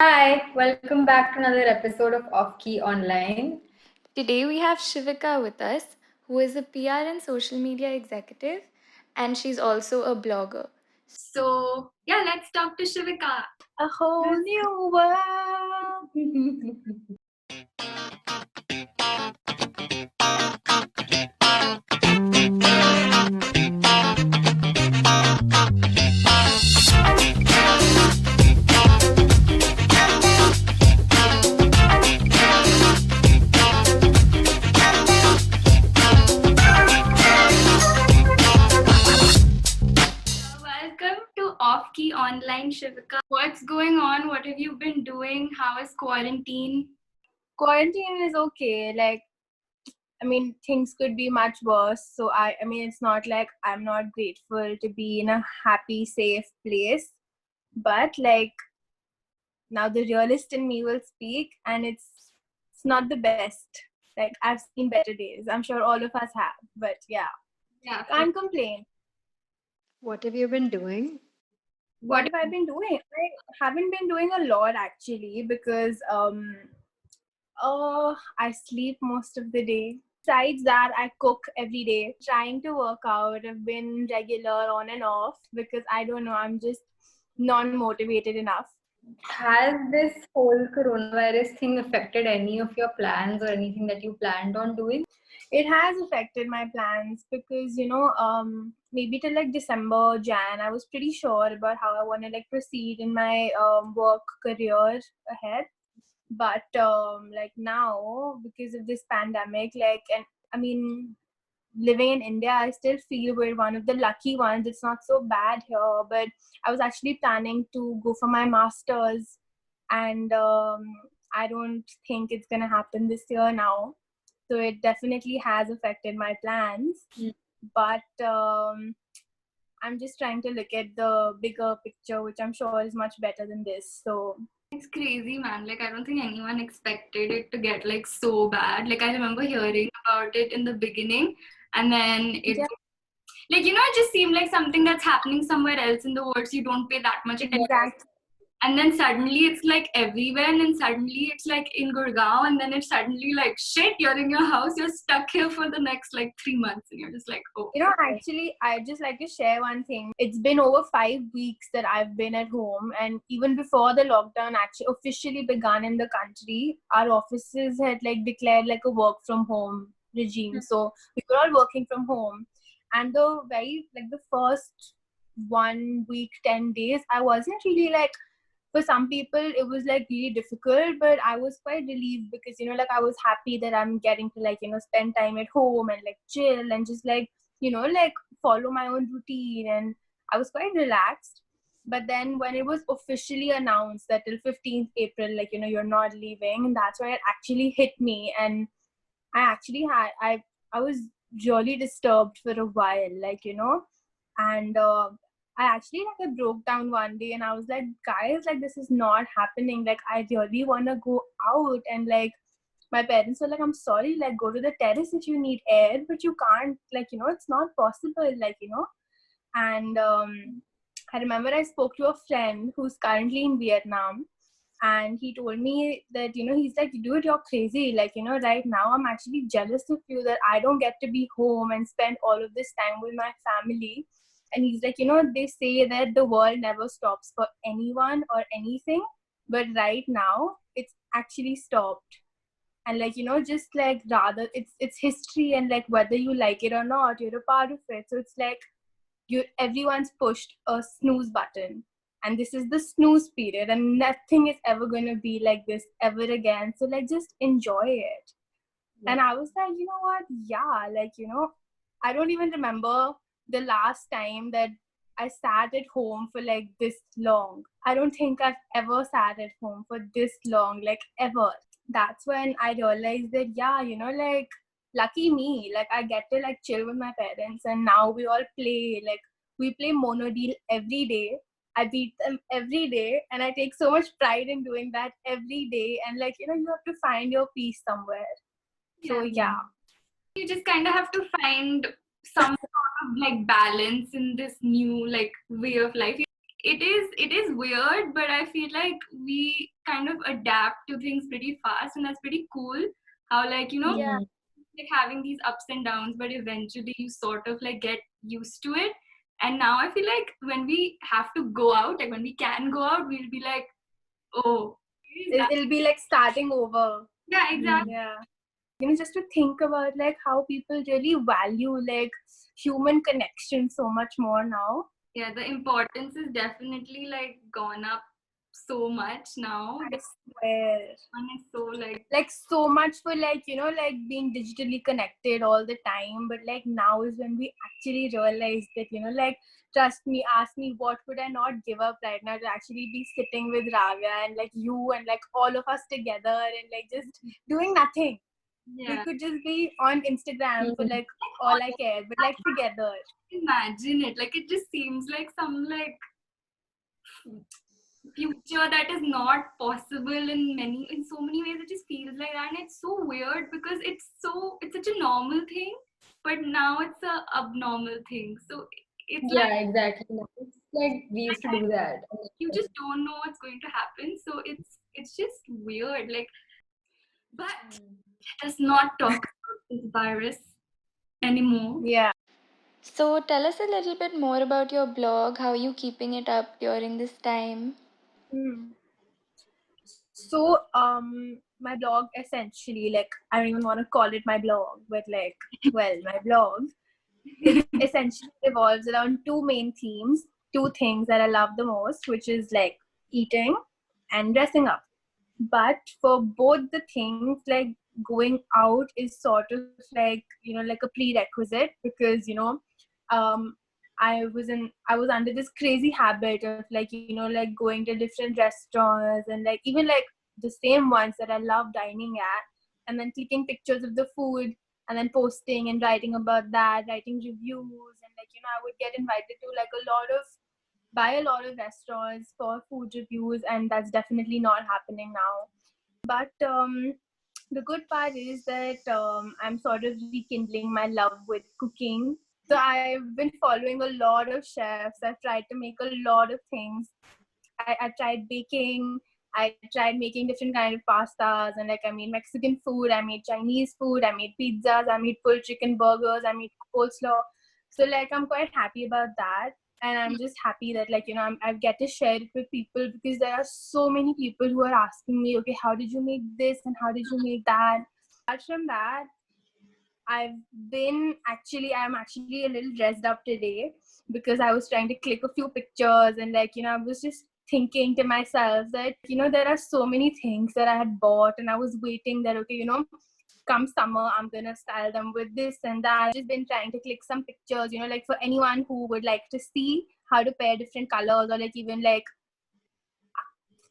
Hi, welcome back to another episode of Offkey Online. Today we have Shiveeka with us, who is a PR and social media executive, and she's also a blogger. So, yeah, let's talk to Shiveeka. A whole new world. Welcome to Offkey Online, Shiveeka. What's going on? What have you been doing? How is quarantine? Quarantine is okay. Things could be much worse. So it's not like I'm not grateful to be in a happy, safe place. But now the realist in me will speak, and it's not the best. Like I've seen better days. I'm sure all of us have. But yeah, can't complain. What have you been doing? What have I been doing? I haven't been doing a lot actually because I sleep most of the day. Besides that, I cook every day. Trying to work out. I've been regular on and off because I don't know, I'm just non-motivated enough. Has this whole coronavirus thing affected any of your plans or anything that you planned on doing? It has affected my plans because maybe till like December, Jan, I was pretty sure about how I want to like proceed in my work career ahead. But like now, because of this pandemic, living in India, I still feel we're one of the lucky ones. It's not so bad here, but I was actually planning to go for my master's, and I don't think it's gonna happen this year now. So it definitely has affected my plans. But I'm just trying to look at the bigger picture, which I'm sure is much better than this. So It's crazy, man. Like, I don't think anyone expected it to get like so bad. Like, I remember hearing about it in the beginning, and then it, yeah, like, it just seemed like something that's happening somewhere else in the world, so you don't pay that much attention. exactly. And then suddenly it's like everywhere, and then suddenly it's like in Gurgaon, and then it's suddenly like shit, you're in your house, you're stuck here for the next like 3 months, and you're just like, oh. Actually, I'd just like to share one thing. It's been over 5 weeks that I've been at home, and even before the lockdown actually officially began in the country, our offices had like declared like a work from home regime. So we were all working from home, and the first 1 week, 10 days, I wasn't really like. For some people it was like really difficult, but I was quite relieved because I was happy that I'm getting to spend time at home and like chill and just like follow my own routine, and I was quite relaxed. But then when it was officially announced that till 15th April, you're not leaving, that's why it actually hit me. And I actually had I was really disturbed for a while, and I actually I broke down one day and I was like, guys, like this is not happening. Like I really wanna go out, and like my parents were like, I'm sorry, like go to the terrace if you need air, but you can't, it's not possible, and I remember I spoke to a friend who's currently in Vietnam, and he told me that he's like, dude, you're crazy, right now I'm actually jealous of you that I don't get to be home and spend all of this time with my family. And he's like, they say that the world never stops for anyone or anything, but right now it's actually stopped. And just like rather it's history, and like whether you like it or not, you're a part of it. So it's like everyone's pushed a snooze button, and this is the snooze period, and nothing is ever going to be like this ever again. So like just enjoy it. And I was like, you know what, yeah, I don't even remember the last time that I sat at home for like this long. I don't think I've ever sat at home for this long, like ever. That's when I realized that, yeah, like lucky me, like I get to like chill with my parents, and now we all play, like we play Mono Deal every day. I beat them every day, and I take so much pride in doing that every day. And like, you have to find your peace somewhere. So yeah. You just kind of have to find some sort of like balance in this new like way of life. it is weird, but I feel like we kind of adapt to things pretty fast, and that's pretty cool. How like Yeah. like having these ups and downs, but eventually you sort of like get used to it. And now I feel like when we have to go out, like when we can go out, we'll be like, oh, It'll be like starting over. yeah, exactly. Yeah. Just to think about like how people really value like human connection so much more now. Yeah, the importance is definitely like gone up so much now. I swear. One is so Like so much for like like being digitally connected all the time, but like now is when we actually realize that like trust me, ask me, what would I not give up right now to actually be sitting with Ravya and like you and like all of us together and like just doing nothing. We could just be on Instagram for like all I care, but like together. Imagine it. Like it just seems like some like future that is not possible in so many ways. It just feels like that, and it's so weird because it's such a normal thing, but now it's a abnormal thing. So it's like exactly. It's like we used to do that. you just don't know what's going to happen. So it's just weird. Like, but let us not talk about this virus anymore. Yeah. So tell us a little bit more about your blog. How are you keeping it up during this time? So my blog essentially, like I don't even want to call it my blog, but like my blog, it essentially revolves around two main themes, two things that I love the most, which is like eating and dressing up. But for both the things, like going out is sort of like like a prerequisite, because um I was under this crazy habit of like like going to different restaurants and like even like the same ones that I love dining at, and then clicking pictures of the food and then posting and writing about that, writing reviews, and like I would get invited to like buy a lot of restaurants for food reviews, and that's definitely not happening now. But the good part is that I'm sort of rekindling my love with cooking. So I've been following a lot of chefs. I've tried to make a lot of things. I tried baking. I tried making different kind of pastas, and like I made Mexican food, I made Chinese food, I made pizzas, I made full chicken burgers, I made coleslaw. So like I'm quite happy about that, and I'm just happy that like I get to share it with people, because there are so many people who are asking me, okay, how did you make this and how did you make that? Apart from that, I'm actually a little dressed up today because I was trying to click a few pictures, and like I was just thinking to myself that there are so many things that I had bought, and I was waiting that okay, come summer I'm gonna style them with this and that. I've just been trying to click some pictures, like for anyone who would like to see how to pair different colors, or like even like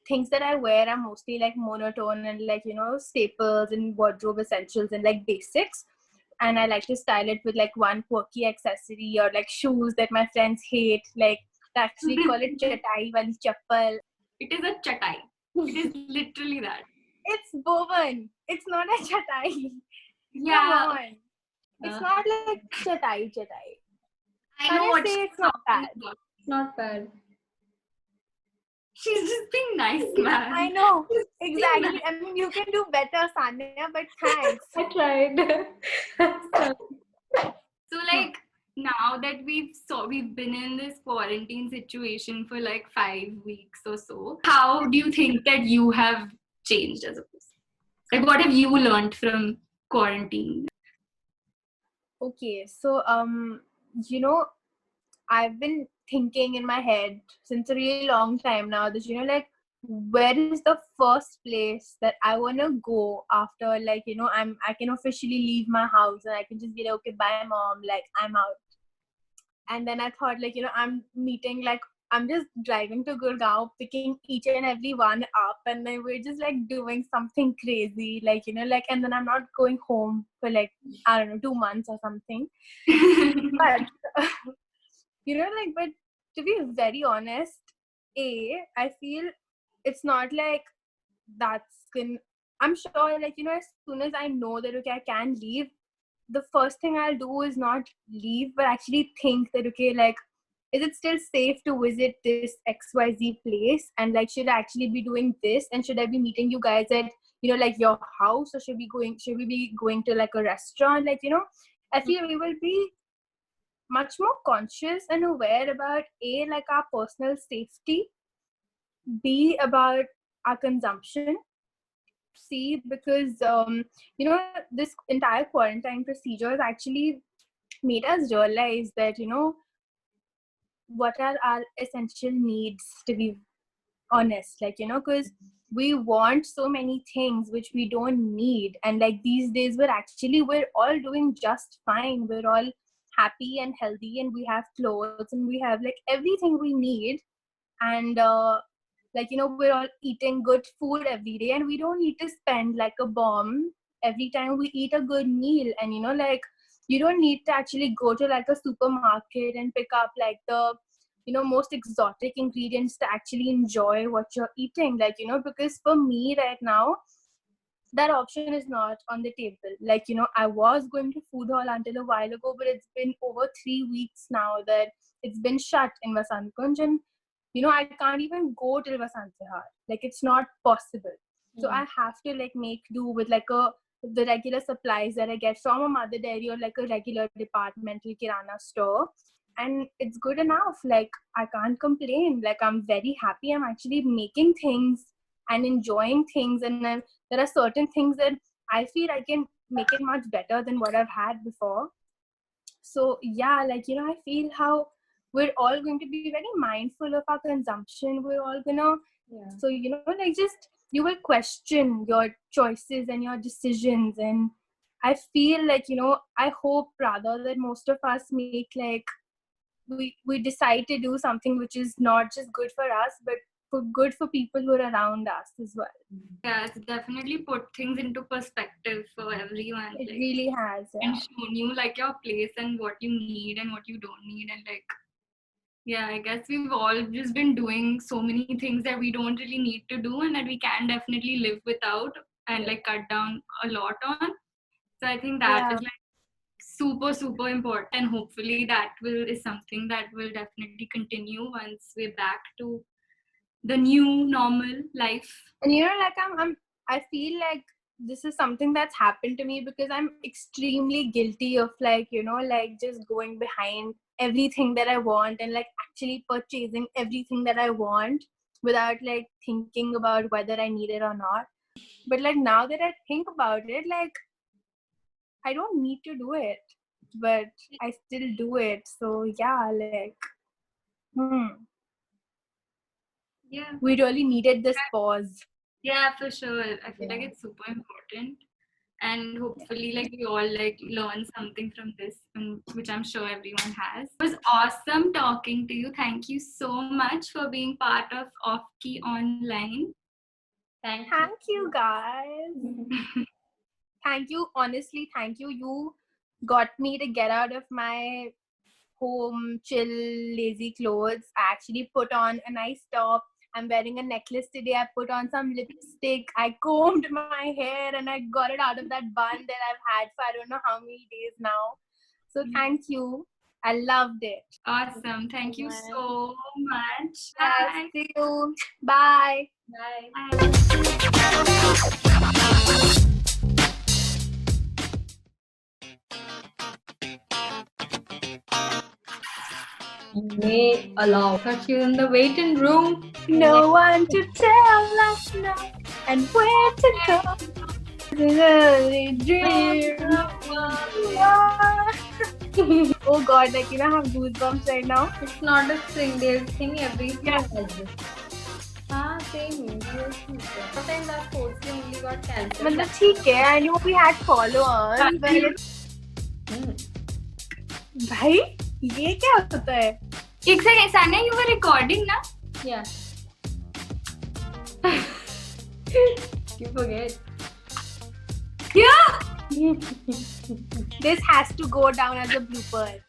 things that I wear are mostly like monotone and like staples and wardrobe essentials and like basics, and I like to style it with like one quirky accessory or like shoes that my friends hate. Like they actually call it chatai wali chappal. It is a chatai. It is literally that. It's woven. It's not a chatai. Yeah. Come on. It's not like chatai. I know what say she's it's not talking bad. about. It's not bad. She's just being nice, man. I know. Exactly. I mean, you can do better, Sanya, but thanks. I tried. So like now that we've been in this quarantine situation for like 5 weeks or so, how do you think that you have changed as a person? Like what have you learned from quarantine? Okay, so I've been thinking in my head since a really long time now that like where is the first place that I wanna go after like I can officially leave my house and I can just be like, okay, bye mom, like I'm out. And then I thought like I'm just driving to Gurgaon, picking each and every one up, and then we're just like doing something crazy, like like, and then I'm not going home for like I don't know 2 months or something. But like, but to be very honest, I feel it's not like I'm sure like as soon as I know that okay I can leave, the first thing I'll do is not leave, but actually think that okay, like is it still safe to visit this XYZ place? And like, should I actually be doing this? And should I be meeting you guys at, like your house? Or should we be going to like a restaurant? Like, I feel we will be much more conscious and aware about A, like our personal safety, B, about our consumption, C, because, this entire quarantine procedure has actually made us realize that, what are our essential needs, to be honest, like, because we want so many things which we don't need. And like these days, we're all doing just fine. We're all happy and healthy, and we have clothes, and we have like everything we need. And we're all eating good food every day, and we don't need to spend like a bomb every time we eat a good meal. And you don't need to actually go to like a supermarket and pick up like the most exotic ingredients to actually enjoy what you're eating. Like, because for me right now, that option is not on the table. Like, I was going to food hall until a while ago, but it's been over 3 weeks now that it's been shut in Vasant Kunj, and I can't even go till Vasant Vihar. Like, it's not possible. So I have to like make do with like the regular supplies that I get from a mother dairy or like a regular departmental kirana store. And it's good enough. Like, I can't complain. Like, I'm very happy. I'm actually making things and enjoying things. And then there are certain things that I feel I can make it much better than what I've had before. So yeah, like, I feel how we're all going to be very mindful of our consumption. We're all gonna, so, like, just, you will question your choices and your decisions. And I feel like, I hope rather that most of us make like, we decide to do something which is not just good for us, but good for people who are around us as well. Yeah, it's definitely put things into perspective for everyone. It really has. Yeah. And shown you like your place and what you need and what you don't need. And like, yeah, I guess we've all just been doing so many things that we don't really need to do and that we can definitely live without and like cut down a lot on. So I think that is like super, super important. And hopefully that is something that will definitely continue once we're back to the new normal life. And like I feel like this is something that's happened to me because I'm extremely guilty of like, like just going behind everything that I want and like actually purchasing everything that I want without like thinking about whether I need it or not. But like now that I think about it, like I don't need to do it, but I still do it. So yeah, like yeah, we really needed this pause. Yeah, for sure. I feel like it's super important. And hopefully like we all like learn something from this, which I'm sure everyone has. It was awesome talking to you. Thank you so much for being part of Offkey Online. Thank you guys. Thank you. Honestly, thank you. You got me to get out of my home, chill, lazy clothes. I actually put on a nice top. I'm wearing a necklace today. I put on some lipstick. I combed my hair and I got it out of that bun that I've had for I don't know how many days now. So thank you. I loved it. Awesome. Thank you so much. Bye. See you. Bye. Bye. You may allow cut you in the waiting room. No one to tell us no and where to go. Dream. Oh God, like I have goosebumps right now. It's not a thing. There's thing everything has this. Same. Sometimes our sports only got cancelled. मतलब ठीक है. I knew we had followers, but भाई ये क्या होता है? एक second, Sanya, you were recording ना? Yeah. You forget. Yeah. This has to go down as a blooper.